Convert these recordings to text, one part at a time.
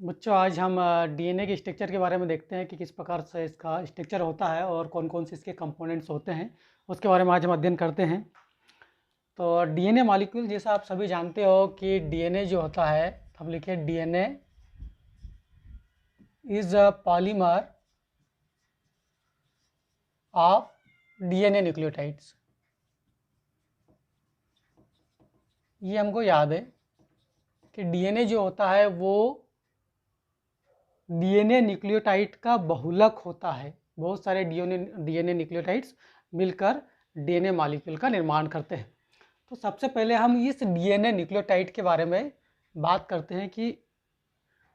बच्चों आज हम डीएनए के स्ट्रक्चर के बारे में देखते हैं कि किस प्रकार से इसका स्ट्रक्चर होता है और कौन कौन से इसके कंपोनेंट्स होते हैं। उसके बारे में आज हम अध्ययन करते हैं। तो डीएनए मॉलिक्यूल जैसा आप सभी जानते हो कि डीएनए जो होता है, हम लिखे DNA is a polymer of DNA nucleotides. ये हमको याद है कि डीएनए जो होता है वो डीएनए न्यूक्लियोटाइड का बहुलक होता है। बहुत सारे डीएनए न्यूक्लियोटाइड्स मिलकर डीएनए मॉलिक्यूल का निर्माण करते हैं। तो सबसे पहले हम इस डीएनए न्यूक्लियोटाइड के बारे में बात करते हैं कि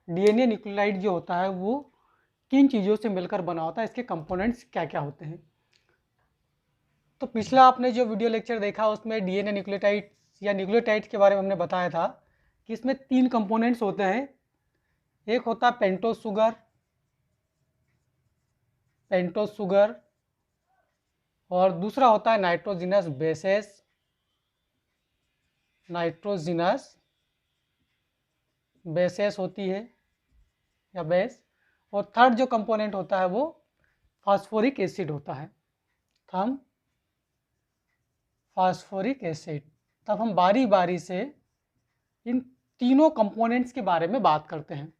डीएनए न्यूक्लियोटाइड जो होता है वो किन चीज़ों से मिलकर बना होता है, इसके कंपोनेंट्स क्या क्या होते हैं। तो पिछला आपने जो वीडियो लेक्चर देखा उसमें डीएनए न्यूक्लियोटाइड या न्यूक्लियोटाइड्स के बारे में हमने बताया था कि इसमें 3 कंपोनेंट्स होते हैं। एक होता है पेंटोस शुगर और दूसरा होता है नाइट्रोजिनस बेसेस होती है या बेस। और थर्ड जो कंपोनेंट होता है वो फास्फोरिक एसिड होता है, फास्फोरिक एसिड। तब हम बारी बारी से इन तीनों कंपोनेंट्स के बारे में बात करते हैं।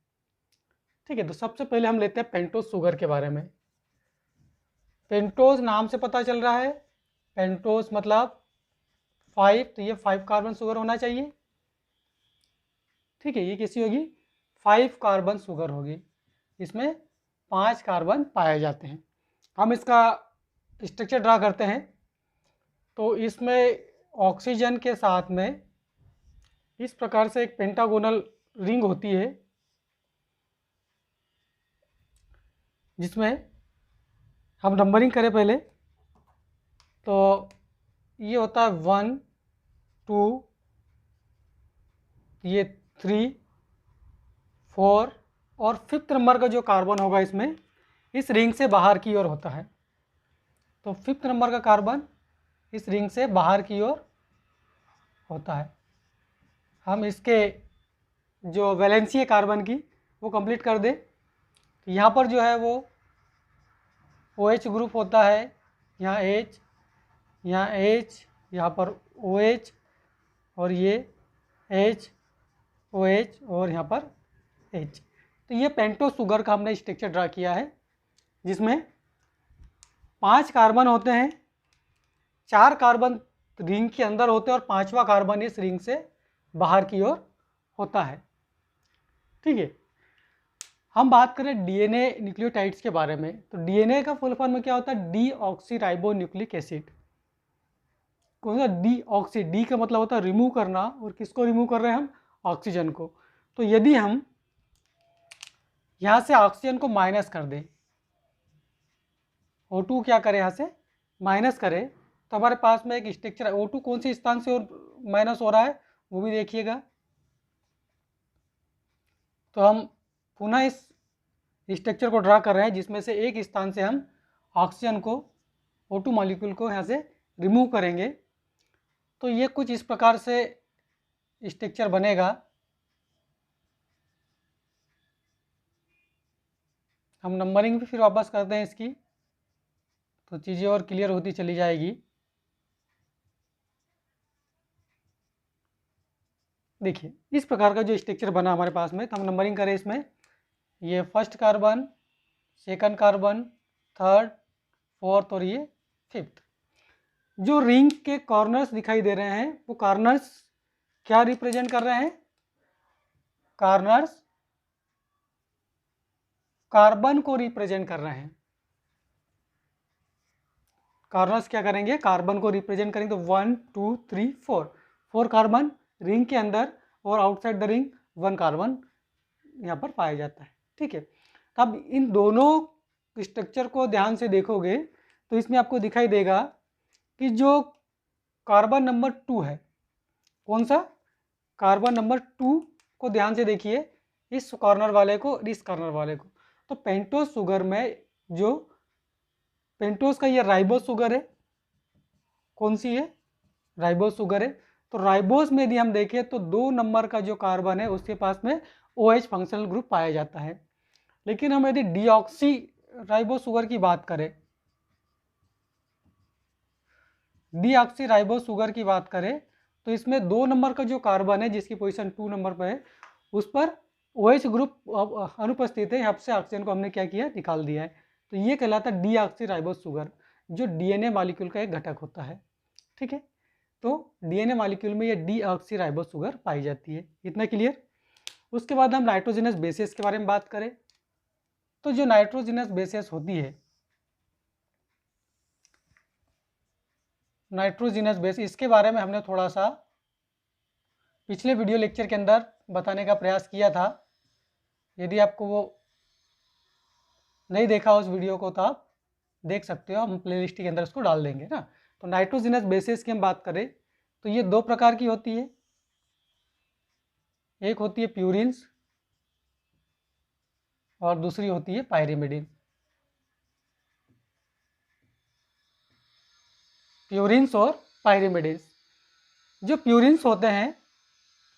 ठीक है, तो सबसे पहले हम लेते हैं पेंटोस शुगर के बारे में। पेंटोस नाम से पता चल रहा है, पेंटोस मतलब 5, तो ये 5 कार्बन शुगर होना चाहिए। ठीक है, ये कैसी होगी? 5 कार्बन शुगर होगी। इसमें 5 कार्बन पाए जाते हैं। हम इसका स्ट्रक्चर ड्रा करते हैं। तो इसमें ऑक्सीजन के साथ में इस प्रकार से एक पेंटागोनल रिंग होती है, जिसमें हम नंबरिंग करें पहले तो ये होता है 1 2, ये 3 4 और 5th नंबर का जो कार्बन होगा इसमें इस रिंग से बाहर की ओर होता है। तो 5th नंबर का कार्बन इस रिंग से बाहर की ओर होता है। हम इसके जो वैलेंसी है कार्बन की वो कंप्लीट कर दें। तो यहाँ पर जो है वो OH ग्रुप होता है, यहाँ H, यहाँ H, यहाँ पर OH और ये H OH और यहाँ पर H। तो ये पेंटोस शुगर का हमने स्ट्रक्चर ड्रा किया है, जिसमें 5 कार्बन होते हैं, 4 कार्बन रिंग के अंदर होते हैं और 5वां कार्बन इस रिंग से बाहर की ओर होता है। ठीक है, हम बात करें डीएनए न्यूक्लियोटाइड्स के बारे में। तो डीएनए का फुल फॉर्म में क्या होता है? Deoxyribonucleic acid. कौन सा? डीऑक्सी, डी का मतलब होता है रिमूव करना, और किसको रिमूव कर रहे हैं हम? ऑक्सीजन को। तो यदि हम यहाँ से ऑक्सीजन को माइनस कर दें, O2 क्या करें, यहाँ से माइनस करें, तो हमारे पास में एक स्ट्रक्चर है। O2 कौन से स्थान से और माइनस हो रहा है वो भी देखिएगा। तो हम पुनः इस स्ट्रक्चर को ड्रा कर रहे हैं, जिसमें से एक स्थान से हम ऑक्सीजन को, O2 मॉलिक्यूल को यहाँ से रिमूव करेंगे। तो ये कुछ इस प्रकार से स्ट्रक्चर बनेगा। हम नंबरिंग भी फिर वापस करते हैं इसकी, तो चीज़ें और क्लियर होती चली जाएगी। देखिए इस प्रकार का जो स्ट्रक्चर बना हमारे पास में। तो हम नंबरिंग करें इसमें, ये first carbon, second carbon, third, fourth और ये 5th। जो रिंग के कॉर्नर्स दिखाई दे रहे हैं वो कॉर्नर्स क्या रिप्रेजेंट कर रहे हैं? कॉर्नर्स कार्बन को रिप्रेजेंट कर रहे हैं। कॉर्नर्स क्या करेंगे? कार्बन को रिप्रेजेंट करेंगे। तो 1 2 3 4 कार्बन रिंग के अंदर और आउटसाइड द रिंग 1 कार्बन यहाँ पर पाया जाता है। ठीक है, अब इन दोनों स्ट्रक्चर को ध्यान से देखोगे तो इसमें आपको दिखाई देगा कि जो कार्बन नंबर 2 है, कौन सा? कार्बन नंबर 2 को ध्यान से देखिए, इस कॉर्नर वाले को, इस कॉर्नर वाले को। तो पेंटोस शुगर में जो पेंटोस का ये राइबोस शुगर है, कौन सी है? राइबोस शुगर है। तो राइबोस में यदि हम देखें तो 2 नंबर का जो कार्बन है उसके पास में OH फंक्शनल ग्रुप पाया जाता है। लेकिन हम यदि डीऑक्सी राइबो शुगर की बात करें, डीऑक्सी राइबो शुगर की बात करें तो इसमें 2 नंबर का जो कार्बन है जिसकी पोजीशन 2 नंबर पर है उस पर OH ग्रुप अनुपस्थित है। यहाँ से ऑक्सीजन को हमने क्या किया, निकाल दिया है। तो ये कहलाता है डीऑक्सी राइबो शुगर, जो डीएनए मॉलिक्यूल का एक घटक होता है। ठीक है, तो डीएनए मॉलिक्यूल में ये डीऑक्सी राइबो शुगर पाई जाती है। इतना क्लियर। उसके बाद हम नाइट्रोजनस बेसिस के बारे में बात करें तो जो नाइट्रोजनस बेसिस होती है, नाइट्रोजनस बेस, इसके बारे में हमने थोड़ा सा पिछले वीडियो लेक्चर के अंदर बताने का प्रयास किया था। यदि आपको वो नहीं देखा उस वीडियो को तो आप देख सकते हो, हम प्लेलिस्ट के अंदर उसको डाल देंगे ना। तो नाइट्रोजनस बेसिस की हम बात करें तो ये 2 प्रकार की होती है। एक होती है प्यूरिन्स और दूसरी होती है पायरिमिडिन। प्यूरिन्स और पायरिमिडिन्स। जो प्यूरिन्स होते हैं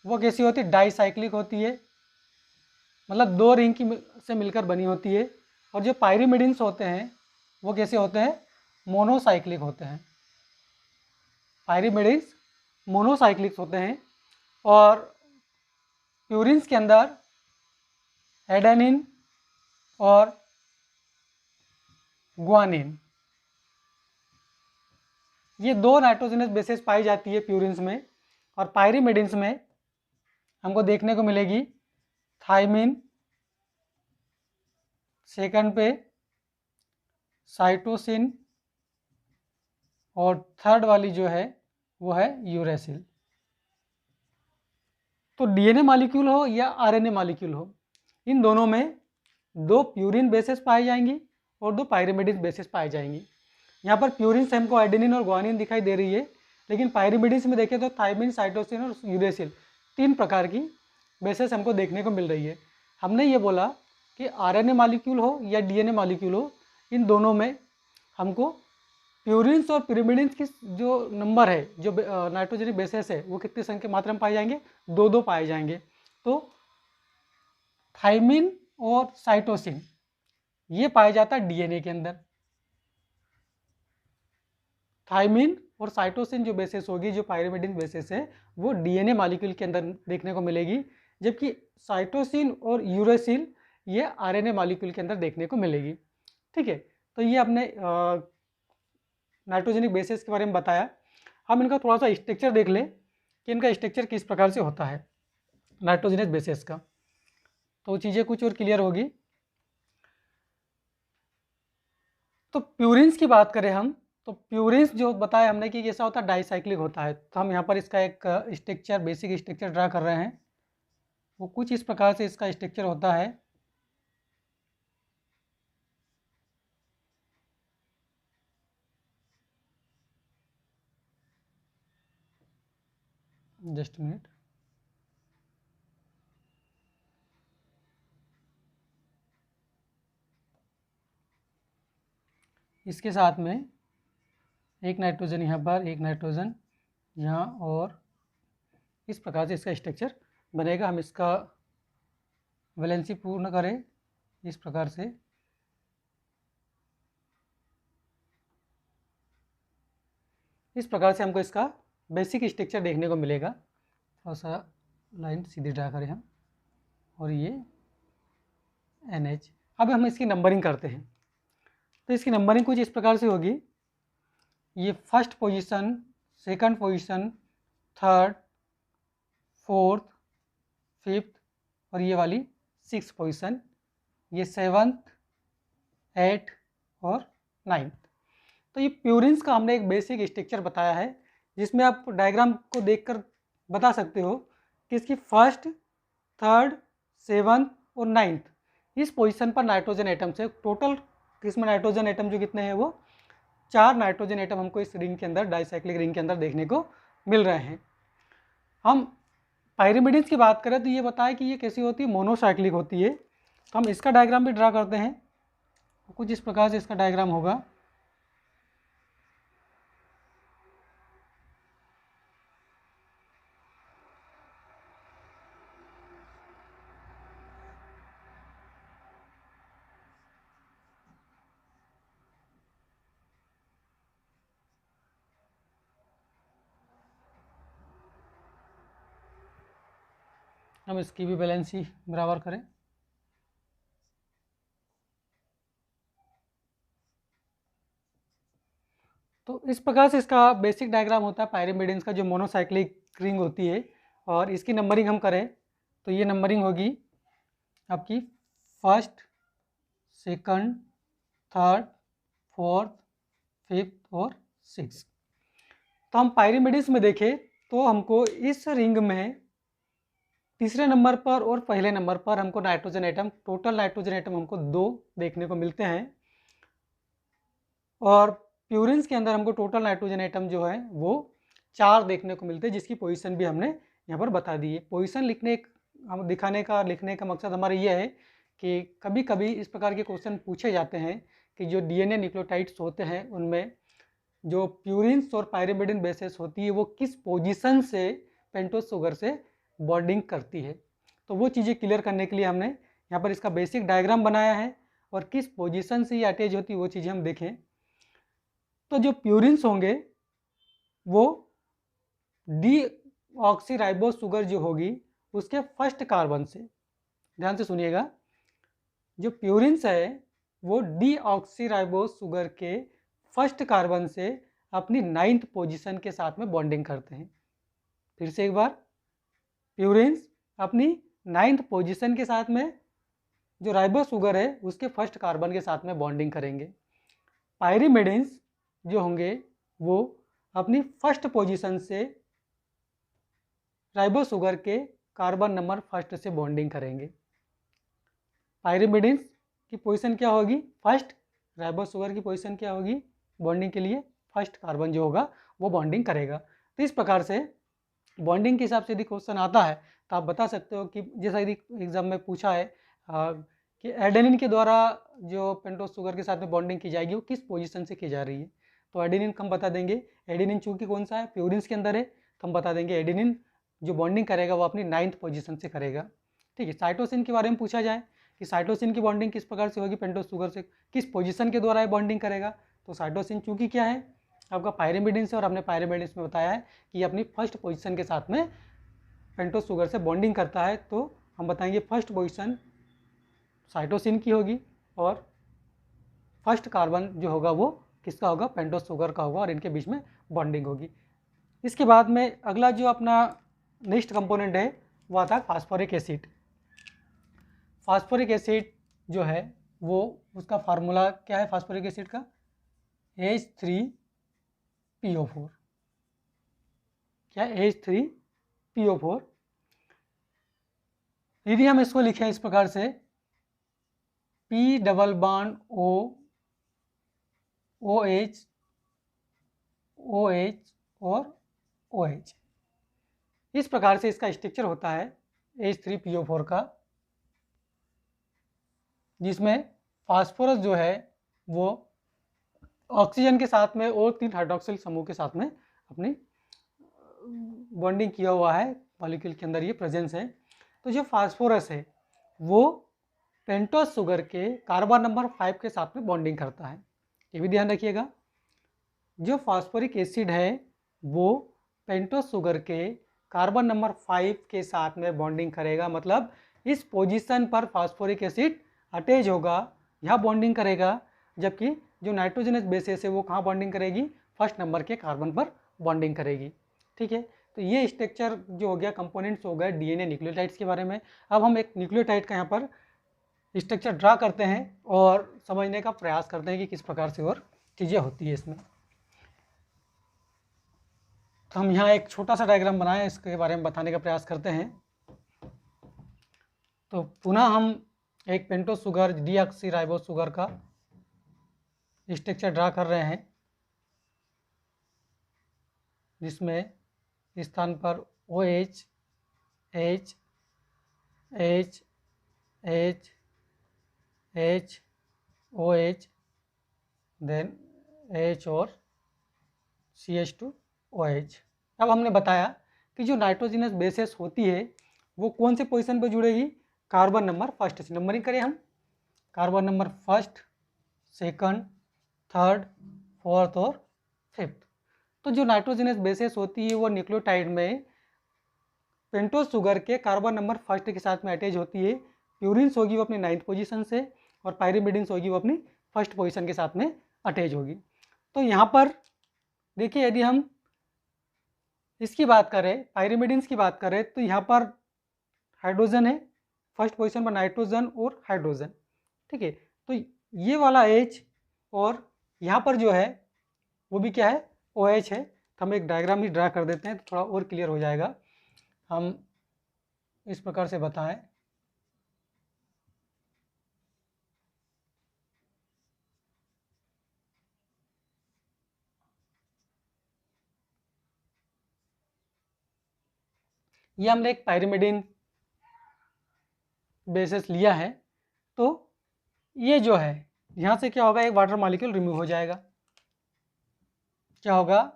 वो कैसी होती है, डाईसाइक्लिक होती है, मतलब 2 रिंग की से मिलकर बनी होती है। और जो पायरिमिडिन्स होते हैं वो कैसे होते हैं, मोनोसाइक्लिक होते हैं। पायरिमिडिन्स मोनोसाइक्लिक्स होते हैं। और प्यूरिन्स के अंदर एडेनिन और ग्वानिन, ये 2 नाइट्रोजनस बेसेस पाई जाती है प्यूरिन्स में। और पायरिमिडिन्स में हमको देखने को मिलेगी थाइमिन, सेकंड पे साइटोसिन, और थर्ड वाली जो है वो है यूरेसिल। तो डीएनए मॉलिक्यूल हो या आरएनए मॉलिक्यूल हो, इन दोनों में 2 प्यूरिन बेसेस पाई जाएंगी और 2 पायरिमिडिन बेसेस पाई जाएंगी। यहाँ पर प्यूरिन से हमको एडेनिन और ग्वानिन दिखाई दे रही है, लेकिन पायरिमिडिन्स में देखें तो थाइमिन, साइटोसिन और यूरेसिल 3 प्रकार की बेसेस हमको देखने को मिल रही है। हमने ये बोला कि आरएनए मॉलिक्यूल हो या डीएनए मॉलिक्यूल हो, इन दोनों में हमको प्यूरिन्स और पिरिमिडिन्स की जो नंबर है, जो नाइट्रोजनिक बेसेस है, वो कितनी संख्या मात्रा में पाए जाएंगे, 2 पाए जाएंगे। तो थाइमिन और साइटोसिन ये पाया जाता है डीएनए के अंदर। थाइमिन और साइटोसिन जो बेसिस होगी, जो पायरिमिडिन बेसिस है, वो डीएनए मॉलिक्यूल के अंदर देखने को मिलेगी, जबकि साइटोसिन और यूरेसिल ये आरएनए मॉलिक्यूल के अंदर देखने को मिलेगी। ठीक है, तो ये आपने नाइट्रोजनिक बेसिस के बारे में बताया। हम इनका थोड़ा सा स्ट्रक्चर देख लें कि इनका स्ट्रक्चर किस प्रकार से होता है नाइट्रोजनस बेसिस का, तो चीज़ें कुछ और क्लियर होगी। तो प्यूरिन्स की बात करें हम, तो प्यूरिन्स जो बताया हमने कि कैसा होता है, डाईसाइक्लिक होता है। तो हम यहाँ पर इसका एक स्ट्रक्चर, बेसिक स्ट्रक्चर ड्रा कर रहे हैं। वो कुछ इस प्रकार से इसका स्ट्रक्चर होता है। Just minute. इसके साथ में एक नाइट्रोजन यहाँ पर, एक नाइट्रोजन यहाँ, और इस प्रकार से इसका स्ट्रक्चर बनेगा। हम इसका वैलेंसी पूर्ण करें इस प्रकार से, इस प्रकार से हमको इसका बेसिक स्ट्रक्चर देखने को मिलेगा। थोड़ा सा लाइन सीधी ड्रा करें हम, और ये NH। अब हम इसकी नंबरिंग करते हैं। तो इसकी नंबरिंग कुछ इस प्रकार से होगी, ये first position, second position, third, fourth, fifth, और ये वाली 6th पोजीशन, ये 7th, 8th और 9th। तो ये प्यूरिन्स का हमने एक बेसिक स्ट्रक्चर बताया है, जिसमें आप डायग्राम को देखकर बता सकते हो कि इसकी फर्स्ट, थर्ड, 7th और 9th इस पोजीशन पर नाइट्रोजन एटम से टोटल इसमें नाइट्रोजन एटम जो कितने हैं, वो 4 नाइट्रोजन एटम हमको इस रिंग के अंदर, डाईसाइक्लिक रिंग के अंदर देखने को मिल रहे हैं। हम पायरिमिडिन्स की बात करें तो ये बताया कि ये कैसी होती है, मोनोसाइक्लिक होती है। तो हम इसका डायग्राम भी ड्रा करते हैं। कुछ इस प्रकार से इसका डायग्राम होगा। हम इसकी भी वैलेंसी बराबर करें। तो इस प्रकार से इसका बेसिक डायग्राम होता है पायरिमिडिन्स का, जो मोनोसाइक्लिक रिंग होती है। और इसकी नंबरिंग हम करें तो ये नंबरिंग होगी आपकी first, second, third, fourth, fifth और सिक्स। तो हम पायरिमिडिन्स में देखें तो हमको इस रिंग में तीसरे नंबर पर और पहले नंबर पर हमको nitrogen atom, total nitrogen atom हमको 2 देखने को मिलते हैं। और प्यूरिन्स के अंदर हमको टोटल नाइट्रोजन एटम जो है वो 4 देखने को मिलते हैं, जिसकी पोजीशन भी हमने यहाँ पर बता दी है। पोजीशन लिखने का मकसद हमारा यह है कि कभी कभी इस प्रकार के क्वेश्चन पूछे जाते हैं कि जो डीएनए न्यूक्लियोटाइड्स होते हैं उनमें जो प्यूरिन्स और पायरिमिडिन बेसेस होती है वो किस पोजीशन से पेंटोस शुगर से बॉन्डिंग करती है। तो वो चीज़ें क्लियर करने के लिए हमने यहाँ पर इसका बेसिक डायग्राम बनाया है और किस पोजीशन से ये अटैच होती है वो चीज़ें हम देखें। तो जो प्यूरिन्स होंगे वो डीऑक्सीराइबोस शुगर जो होगी उसके फर्स्ट कार्बन से, ध्यान से सुनिएगा, जो प्यूरिन्स है वो डीऑक्सीराइबोस शुगर के फर्स्ट कार्बन से अपनी 9th पोजीशन के साथ में बॉन्डिंग करते हैं। फिर से एक बार, प्यूरिन्स अपनी 9th पोजीशन के साथ में जो राइबोस शुगर है उसके फर्स्ट कार्बन के साथ में बॉन्डिंग करेंगे। पायरिमिडिन्स जो होंगे वो अपनी फर्स्ट पोजीशन से राइबोस शुगर के कार्बन नंबर फर्स्ट से बॉन्डिंग करेंगे। पायरिमिडिन्स की पोजीशन क्या होगी? फर्स्ट। राइबोस शुगर की पोजीशन क्या होगी बॉन्डिंग के लिए? फर्स्ट कार्बन जो होगा वो बॉन्डिंग करेगा। तो इस प्रकार से बॉन्डिंग के हिसाब से यदि क्वेश्चन आता है तो आप बता सकते हो कि जैसा यदि एग्जाम में पूछा है कि एडेनिन के द्वारा जो पेंटोस शुगर के साथ में बॉन्डिंग की जाएगी वो किस पोजीशन से की जा रही है, तो एडेनिन हम बता देंगे। एडेनिन चूंकि कौन सा है, प्यूरिन्स के अंदर है, तो हम बता देंगे एडेनिन जो बॉन्डिंग करेगा वो अपनी 9th पोजीशन से करेगा। ठीक है। साइटोसिन के बारे में पूछा जाए कि साइटोसिन की बॉन्डिंग किस प्रकार से होगी पेंटोस शुगर से, किस पोजीशन के द्वारा ये बॉन्डिंग करेगा, तो साइटोसिन चूंकि क्या है आपका पायरिमिडिन्स है और हमने पायरिमिडिन्स में बताया है कि अपनी फर्स्ट पोजीशन के साथ में पेंटोस शुगर से बॉन्डिंग करता है, तो हम बताएंगे फर्स्ट पोजीशन साइटोसिन की होगी और फर्स्ट कार्बन जो होगा वो किसका होगा? पेंटोस शुगर का होगा और इनके बीच में बॉन्डिंग होगी। इसके बाद में अगला जो अपना नेक्स्ट कंपोनेंट है वो आता है फास्फोरिक एसिड। फास्फोरिक एसिड जो है वो उसका फार्मूला क्या है फास्फोरिक एसिड का? H3PO4। क्या? H3PO4। यदि हम इसको लिखें इस प्रकार से P double bond O OH OH और OH, इस प्रकार से इसका स्ट्रक्चर होता है H3PO4 का, जिसमें फास्फोरस जो है वो ऑक्सीजन के साथ में और 3 हाइड्रोक्सिल समूह के साथ में अपनी बॉन्डिंग किया हुआ है, मॉलिक्यूल के अंदर ये प्रेजेंस है। तो जो फास्फोरस है वो पेंटोस शुगर के कार्बन नंबर 5 के साथ में बॉन्डिंग करता है। ये भी ध्यान रखिएगा, जो फास्फोरिक एसिड है वो पेंटोस शुगर के कार्बन नंबर 5 के साथ में बॉन्डिंग करेगा, मतलब इस पोजीशन पर फास्फोरिक एसिड अटैच होगा, यहाँ बॉन्डिंग करेगा, जबकि जो नाइट्रोजनस बेसेस है वो कहाँ बॉन्डिंग करेगी? फर्स्ट नंबर के कार्बन पर बॉन्डिंग करेगी। ठीक है। तो ये स्ट्रक्चर जो हो गया, कंपोनेंट्स हो गए डीएनए न्यूक्लियोटाइड्स के बारे में। अब हम एक न्यूक्लियोटाइड का यहाँ पर स्ट्रक्चर ड्रा करते हैं और समझने का प्रयास करते हैं कि किस प्रकार से और चीज़ें होती है इसमें। तो हम यहाँ एक छोटा सा डायग्राम बनाए, इसके बारे में बताने का प्रयास करते हैं। तो पुनः हम एक पेंटोस शुगर डीऑक्सीराइबोस शुगर का स्ट्रक्चर ड्रा कर रहे हैं, जिसमें स्थान पर OH H H H H OH then H और CH2OH। अब हमने बताया कि जो नाइट्रोजनस बेसेस होती है वो कौन से पोजीशन पर जुड़ेगी? कार्बन नंबर फर्स्ट से। नंबरिंग करें हम, carbon number first, second, third, fourth और फिफ्थ। तो जो नाइट्रोजनस बेसेस होती है वो न्यूक्लियोटाइड में पेंटोज शुगर के कार्बन नंबर फर्स्ट के साथ में अटैच होती है, प्यूरिन्स होगी वो अपनी 9th पोजीशन से, और पायरिमिडिन्स होगी वो अपनी फर्स्ट पोजीशन के साथ में अटैच होगी। तो यहाँ पर देखिए यदि हम इसकी बात करें, पायरिमिडिन्स की बात करें, तो यहाँ पर हाइड्रोजन है, फर्स्ट पोजीशन पर नाइट्रोजन और हाइड्रोजन, ठीक है। तो ये वाला H और यहाँ पर जो है वो भी क्या है, OH है। तो हम एक डायग्राम ही ड्रा कर देते हैं तो थोड़ा और क्लियर हो जाएगा। हम इस प्रकार से बताएं, ये हमने एक पायरिमिडिन बेसिस लिया है। तो ये जो है यहाँ से क्या होगा, एक वाटर मॉलिक्यूल रिमूव हो जाएगा। क्या होगा,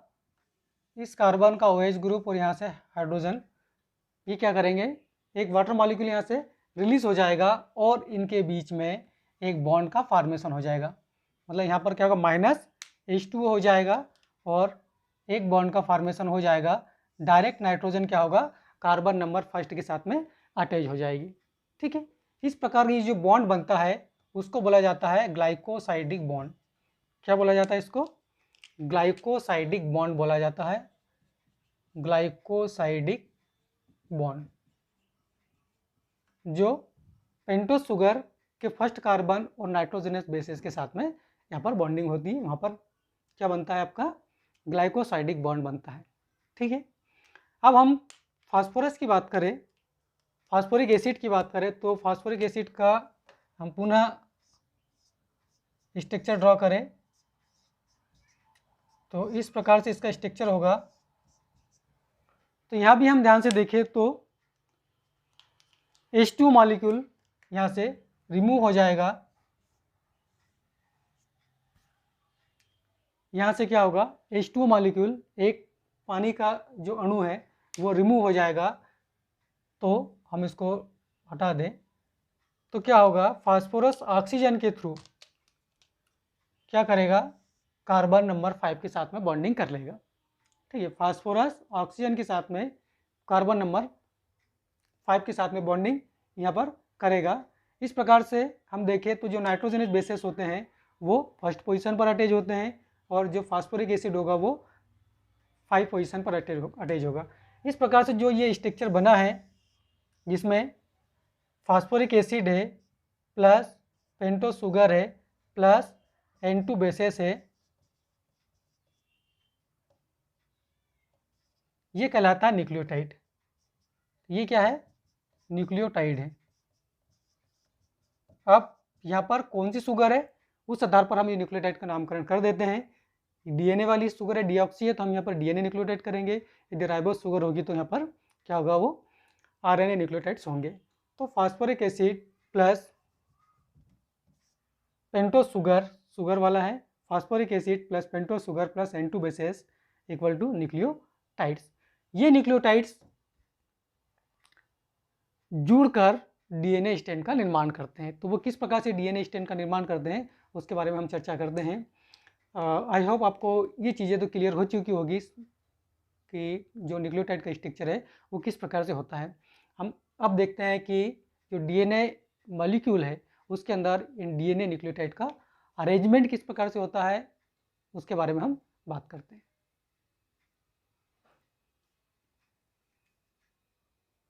इस कार्बन का OH ग्रुप और यहाँ से हाइड्रोजन, ये क्या करेंगे, एक वाटर मॉलिक्यूल यहाँ से रिलीज हो जाएगा और इनके बीच में एक बॉन्ड का फॉर्मेशन हो जाएगा। मतलब यहाँ पर क्या होगा, -H2O हो जाएगा और एक बॉन्ड का फॉर्मेशन हो जाएगा। डायरेक्ट नाइट्रोजन क्या होगा, कार्बन नंबर फर्स्ट के साथ में अटैच हो जाएगी, ठीक है। इस प्रकार की जो बॉन्ड बनता है उसको बोला जाता है ग्लाइकोसाइडिक बॉन्ड। क्या बोला जाता है इसको, ग्लाइकोसाइडिक बॉन्ड बोला जाता है, ग्लाइकोसाइडिक बॉन्ड, जो पेंटोज शुगर के फर्स्ट कार्बन और नाइट्रोजनस बेसिस के साथ में यहाँ पर बॉन्डिंग होती है, वहाँ पर क्या बनता है आपका, ग्लाइकोसाइडिक बॉन्ड बनता है, ठीक है। अब हम फास्फोरस की बात करें, फास्फोरिक एसिड की बात करें, तो फास्फोरिक एसिड का हम पुनः स्ट्रक्चर ड्रॉ करें तो इस प्रकार से इसका स्ट्रक्चर होगा। तो यहाँ भी हम ध्यान से देखें तो H2 मॉलिक्यूल यहाँ से रिमूव हो जाएगा, यहाँ से क्या होगा, H2 मॉलिक्यूल, एक पानी का जो अणु है वो रिमूव हो जाएगा। तो हम इसको हटा दें तो क्या होगा, फास्फोरस ऑक्सीजन के थ्रू क्या करेगा, कार्बन नंबर 5 के साथ में बॉन्डिंग कर लेगा, ठीक है। फास्फोरस ऑक्सीजन के साथ में कार्बन नंबर 5 के साथ में बॉन्डिंग यहाँ पर करेगा। इस प्रकार से हम देखें तो जो नाइट्रोजनस बेसेस होते हैं वो फर्स्ट पोजीशन पर अटैच होते हैं और जो फास्फोरिक एसिड होगा वो 5 पोजीशन पर अटैच होगा। इस प्रकार से जो ये स्ट्रक्चर बना है जिसमें फास्फोरिक एसिड है प्लस पेंटोज शुगर है प्लस N2 बेसेस है, ये कहलाता है न्यूक्लियोटाइड। ये क्या है, न्यूक्लियोटाइड है। अब यहाँ पर कौन सी शुगर है उस आधार पर हम ये न्यूक्लियोटाइड का नामकरण कर देते हैं। DNA वाली शुगर है, डीऑक्सी है, तो हम यहाँ पर DNA न्यूक्लियोटाइड करेंगे। यदि राइबोस शुगर होगी तो यहाँ पर क्या होगा, वो RNA न्यूक्लियोटाइड्स होंगे। तो phosphoric acid plus pentose sugar, sugar वाला है, phosphoric acid plus pentose sugar plus N2 bases equal to nucleotides. ये न्यूक्लियोटाइड्स जुड़कर DNA स्ट्रैंड का निर्माण करते हैं। तो वो किस प्रकार से DNA स्ट्रैंड का निर्माण करते हैं उसके बारे में हम चर्चा करते हैं। आई होप आपको ये चीज़ें तो क्लियर हो चुकी होगी कि जो न्यूक्लियोटाइड का स्ट्रक्चर है वो किस प्रकार से होता है। हम अब देखते हैं कि जो DNA मॉलिक्यूल है उसके अंदर इन DNA न्यूक्लियोटाइड का अरेंजमेंट किस प्रकार से होता है उसके बारे में हम बात करते हैं।